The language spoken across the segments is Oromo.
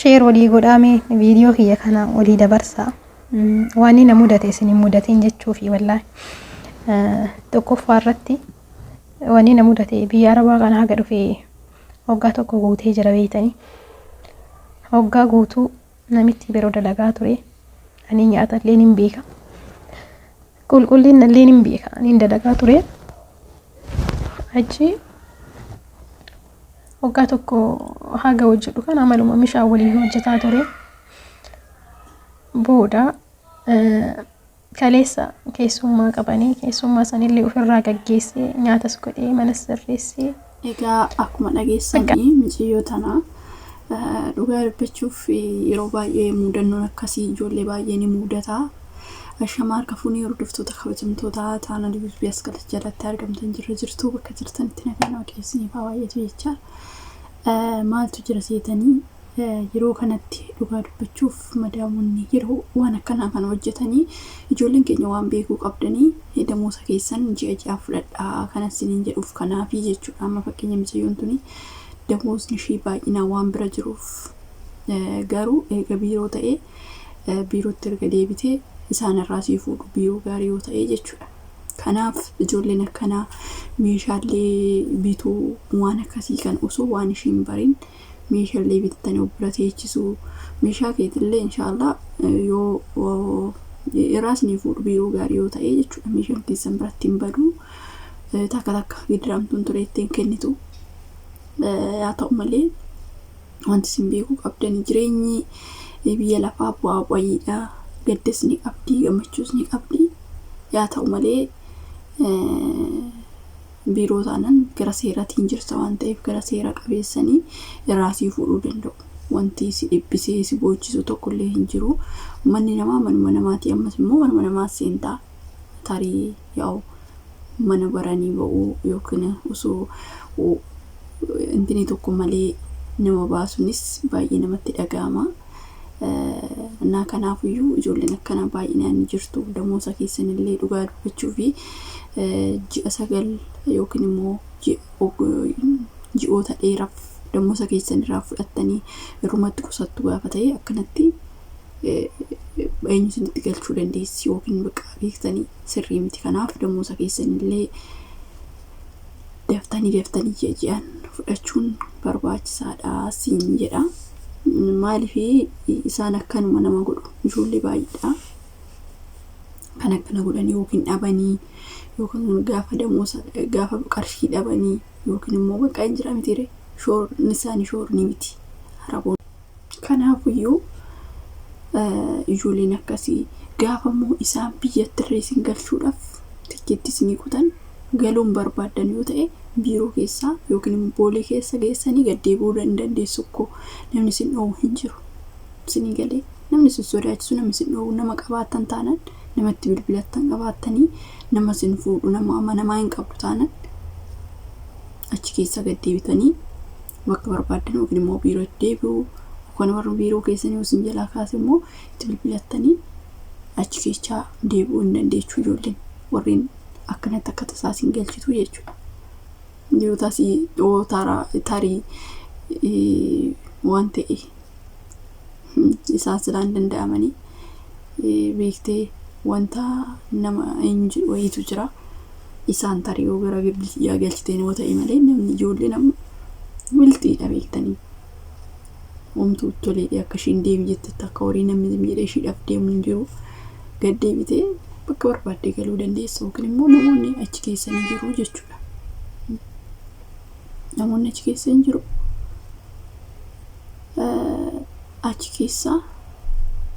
share walii godhaame viidiyoo kiyya kana walii dabarsaa. Waan inni mudate isin mudatiin jechuufi wallahi tokkoffaa irratti waan inni mudate biyya Arabaa kana haga dhufee waggaa tokko guutee jira beeytanii. Waggaa guutuu namitti biroo dalagaa ture. Ani nyaata illee hin beeka. Qulqullina illee hin beeka. Ani dalagaa ture. Achi waggaa tokko haga hojjedhu kan amaluma mishaa waliin hojjetaa ture. Booda kaleessa keessummaa qabanii keessummaa sanillee ofirraa gaggeessee nyaatas godhee manas sirreessee. Egaa akkuma dhageessanii Micayyoon tanaa dhugaa dubbachuuf yeroo baay'ee mudannoon akkasii ijoollee baay'ee ni mudata. Ashama harka fuunii hordoftoota kabajamtoota taana dibbii as galcha jalatti argamtan jirtu bakka jirtanitti nagaan odeessanii baay'eetu jecha maaltu jira seetanii yeroo kanatti dhugaa dubbachuuf madaamonni yeroo waan akkanaa kana hojjetanii ijoolleen keenya waan beekuu qabdanii Damosaa keessan ji'a fudhadhaa kanas isiniin jedhuuf kanaafi jechuudha. Amma fakkeenya Micayyoon tuni Damoosni ishee baay'inaan waan bira jiruuf garuu eega biiroo ta'ee biirootti erga deebitee isaan irraa sii fuudhu biiroo gaarii yoo ta'ee jechuudha. Kanaaf ijoolleen akkanaa meeshaalee bituu waan akkasii kan osoo waan isheen bariin meeshaalee bitanii obbola teechisuu meeshaa keetillee inshaallah yoo irraas ni fuudhu biiroo gaarii yoo ta'ee jechuudha. Meeshaan keessan biratti hin badu takka gidiramtuun ture ittiin kennitu. Yaa ta'u malee wanti isin beekuu qabdan jireenyi biyya lafaa bu'aa baay'eedha. Gaddas ni qabdi gammachuus ni qabdi. Yaa ta'u malee biiroo taanan gara seeratiin jirta waan ta'eef gara seera qabeessanii irraasii fuudhuu danda'u. Wanti si dhibbisee si boochisu tokkollee hin jiru. Manni namaa manuma namaati ammas immoo manuma namaa seentaa tarii yaa'u mana baranii ba'uu yookiin osoo intini tokko malee nama baasunis baay'ee namatti dhaga'ama. Naa kanaafiyyuu ijoolleen akkana baay'inaan ni jirtu. Damosaa keessanillee dhugaa dubbachuu fi ji'a 9 yookiin immoo ji'oota dheeraaf Damosaa keessanirraa fudhattanii irrumatti qusattu gaafa ta'e akkanatti eenyu isinitti galchuu dandeessi yookiin bakka beektanii sirrii miti. Kanaaf Damosaa keessanillee daftanii ji'aan fudhachuun barbaachisaadha siin jedha. Maaliif isaan akkanuma nama godhu ijoollee baay'eedha. Kan akkana godhanii yookiin dhabanii yookiin gaafa Damosaa gaafa qarshii dhabanii yookiin immoo bakka hin jira miti shoorni isaanii shoorni miti haraboon. Kanaafiyyuu ijoolleen akkasii gaafa immoo isaan biyyatti reesin galchuudhaaf tikkeettis ni kutan galuun barbaadan yoo ta'e biiroo keessa yookiin boolee keessa geessanii gaddeebuu dandeessu ko namni sin dhoohu hin jiru. Isin galee namni sin sodaachisu namni sin dhoohu nama qabaatan taanan namatti bilbilatan qabaatanii nama sin fuudhu nama amanamaa hin qabdu taanan achi keessa gaddeebitanii bakka barbaadan yookiin immoo biirootti deebi'u kan warra biiroo keessanii isin jalaa kaase immoo itti bilbilatanii achi keessa deebi'uu hin dandeessu ijoolleen warreen akkanatti akka tasaa sin galchitu jechuudha. Yoo taasii tarii waan ta'e isaan silaan danda'amanii beektee wanta nama eenyu wayiitu jira isaan tarii yoo gara biyyaa galchiteen yoo ta'e malee namni ijoollee nama wilxiidha beektanii homtuu tolee akka ishiin deemi jettetti akka horii namni jedhee ishiidhaaf deemu hin jiru gad deebitee bakka barbaadde galuu dandeessa yookiin immoo namoonni achi keessanii jiru jechuudha. Namoonni achi keessa hin jiru. Achi keessa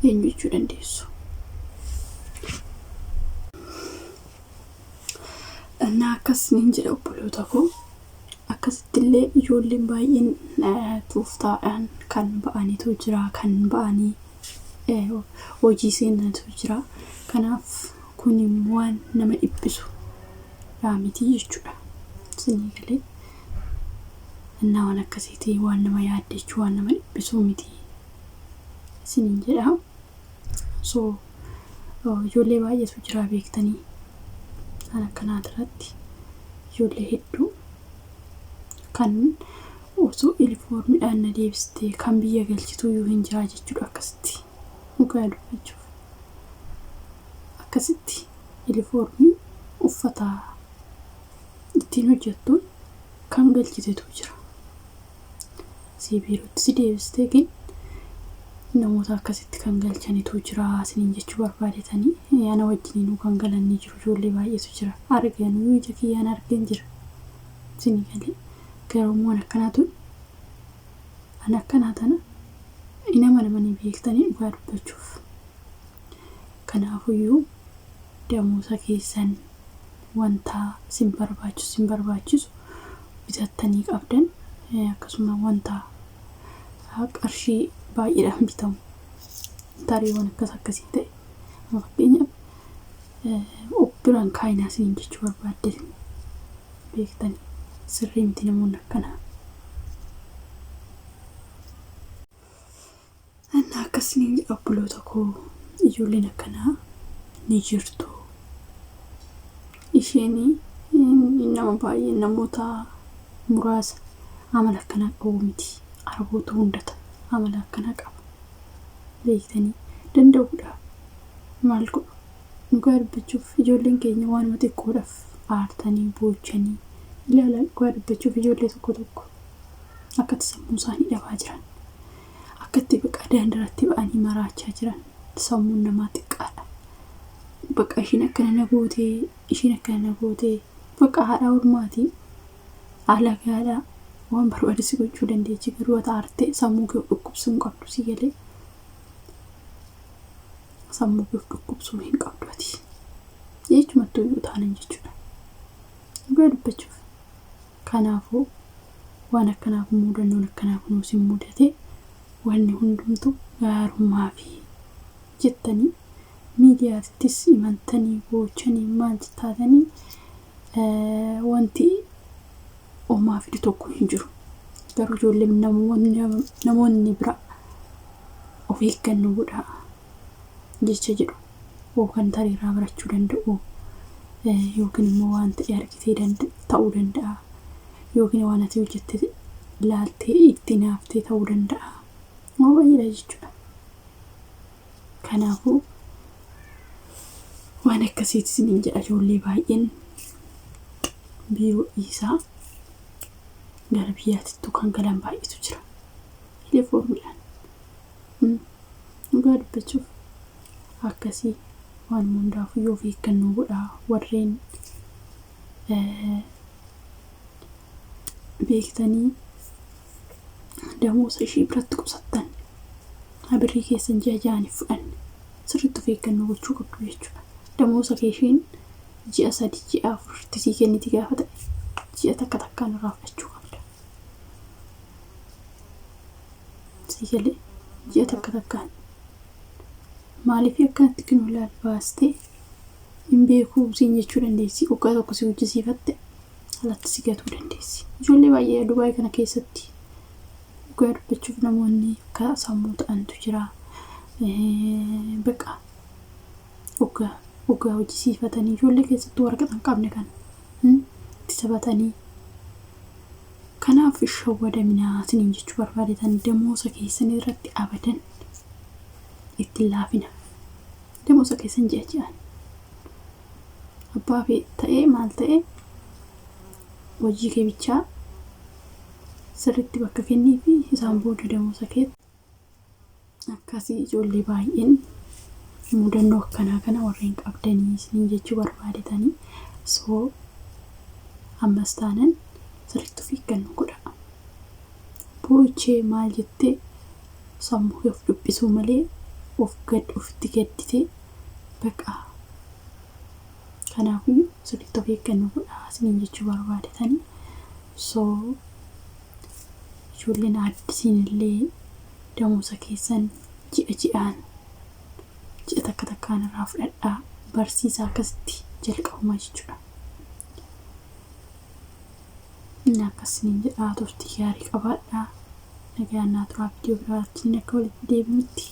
eenyu jechuu dandeessu. Naa akkasiin jedha obboloota koo akkasittillee ijoolleen baay'een tuuftaadhaan kan ba'aniitu jira kan ba'anii hojii seenatu jira. Kanaaf kun waan nama dhibbisu miti jechuudha. Isin galee waan akkasiitii waan nama yaaddechuu waan nama dhibbisu miti isin jedha. So ijoollee baay'eetu jira beektanii kan akkanaa irratti ijoollee hedduu kan osoo ilifoormiidhaan na deebistee kan biyya galchituu yoo hin jiraa jechuudha akkasitti dhugaa dubbachuuf. Akkasitti ilifoormii uffata ittiin hojjettuun kan galchitetu jira. Si biirootti si deebistee gin namoota akkasitti kan galchanitu jira isiniin jechuu barbaadetanii ana wajjiniinuu kan galanii jiru ijoollee baay'eetu jira. Arganuu ija kiyyaan argan jira. Isinii galee garummaan akkanaatu ana akkanaa tana inama namanii beektanii dhugaa dubbachuuf. Kanaafuyyuu Damosaa keessan wanta sin barbaachisu bitattanii qabdan akkasuma wanta qarshii baay'eedhaan bitamu tariiwwan akkasii ta'e fakkeenyaaf biraan kaayinaa isiniin jechuu barbaadde beektanii sirrii miti namoonni akkanaa. Anna akkasiniin jedha obboloota koo ijoolleen akkanaa ni jirtu. Isheen nama baay'ee namoota muraasa amala akkanaa qabu miti. Araboota hundata amala akkanaa qaba. Beektanii danda'uudha. Maal godhu? Dhugaa dubbachuuf ijoolleen keenya waanuma xiqqoodhaaf aartanii boochanii ilaalaa dhugaa dubbachuuf ijoollee tokko akkatti sammuu isaanii dhabaa jiran. Akkatti baqa daandiratti ba'anii maraachaa jiran sammuun namaa xiqqaadha. Baqa isheen akkana gootee baqa haadha ormaatii alagaadhaa waan barbaadisi gochuu dandeechi garuu ata aartee sammuu kee dhukkubsuu hin qabdu si galee. Sammuu kee dhukkubsuu hin qabdu ati. Jechumattuu yoo taanan jechuudha. Dhugaa dubbachuuf. Kanaafuu waan akkanaaf muudannoon akkanaaf nuus hin mudate wanni hundumtu gaarummaa fi jettanii miidiyaattis imantanii boochanii maal taatanii wanti oomaa fidi tokko hin jiru. Garuu ijoollee namoonni bira of eeggannoo godhaa jecha jedhu yookaan tariirraa barachuu danda'u yookiin immoo waan ta'e argitee ta'uu danda'a yookiin waan ati hojjettee ilaaltee itti naaftee ta'uu danda'a. Moo baay'eedha jechuudha. Kanaafuu waan akkasiitti isiniin jedha ijoollee baay'een biiroo isaa gara biyyaatittuu kan galan baay'eetu jira. Ilifoormiidhaan. Dhugaa dubbachuuf akkasii waan hundaafuu yoo of eeggannoo godhaa warreen beektanii Damosaa ishee biratti qusattan birrii keessan jajaaniif fudhanne sirriitti of eeggannoo gochuu qabdu jechuudha. Damosaa isheen ji'a 3 ji'a 4 sii kenniti gaafa ta'e ji'a takkaan irraa fudhachuu qabda. Sii galee ji'a takkaan maaliif akkanatti kennu laal baastee hin beekuu siin jechuu dandeessi. Waggaa tokko si hojjisiifatte alatti si gatuu dandeessi. Ijoollee baay'ee Dubaay kana keessatti dhugaa dubbachuuf namoonni akka sammuu ta'antu jira. Baqa waggaa hojjisiifatanii ijoollee keessatti waraqaa hin qabne kan itti taphatanii. Kanaaf shawwadaminaa isiniin jechuu barbaadetan Damosaa keessan irratti abadan itti laafina. Damosaa keessan ji'aan abbaa fi ta'ee maal ta'ee hojii kee bichaa sirriitti bakka kennii fi isaan booda Damosaa kee akkasii ijoollee baay'een mudannoo akkanaa kana warreen qabdanii isiniin jechuu barbaadetanii soo ammas taanan sirriitti of eeggannoo godhaa. Boochee maal jettee sammuu kee of dhiphisuu malee ofitti gadditee baqa. Kanaafuu sirriitti of eeggannoo godhaa isiniin jechuu barbaadetanii soo ijoolleen addisiin illee Damosaa keessan ji'aan ji'a takkaan irraa fudhadhaa barsiisaa akkasitti jalqabumaa jechuudha. Inni akkasiniin jedhaa turtii gaarii qabaadhaa. Nagaan naa turaa viidiyoo biraatti akka walitti deebinutti.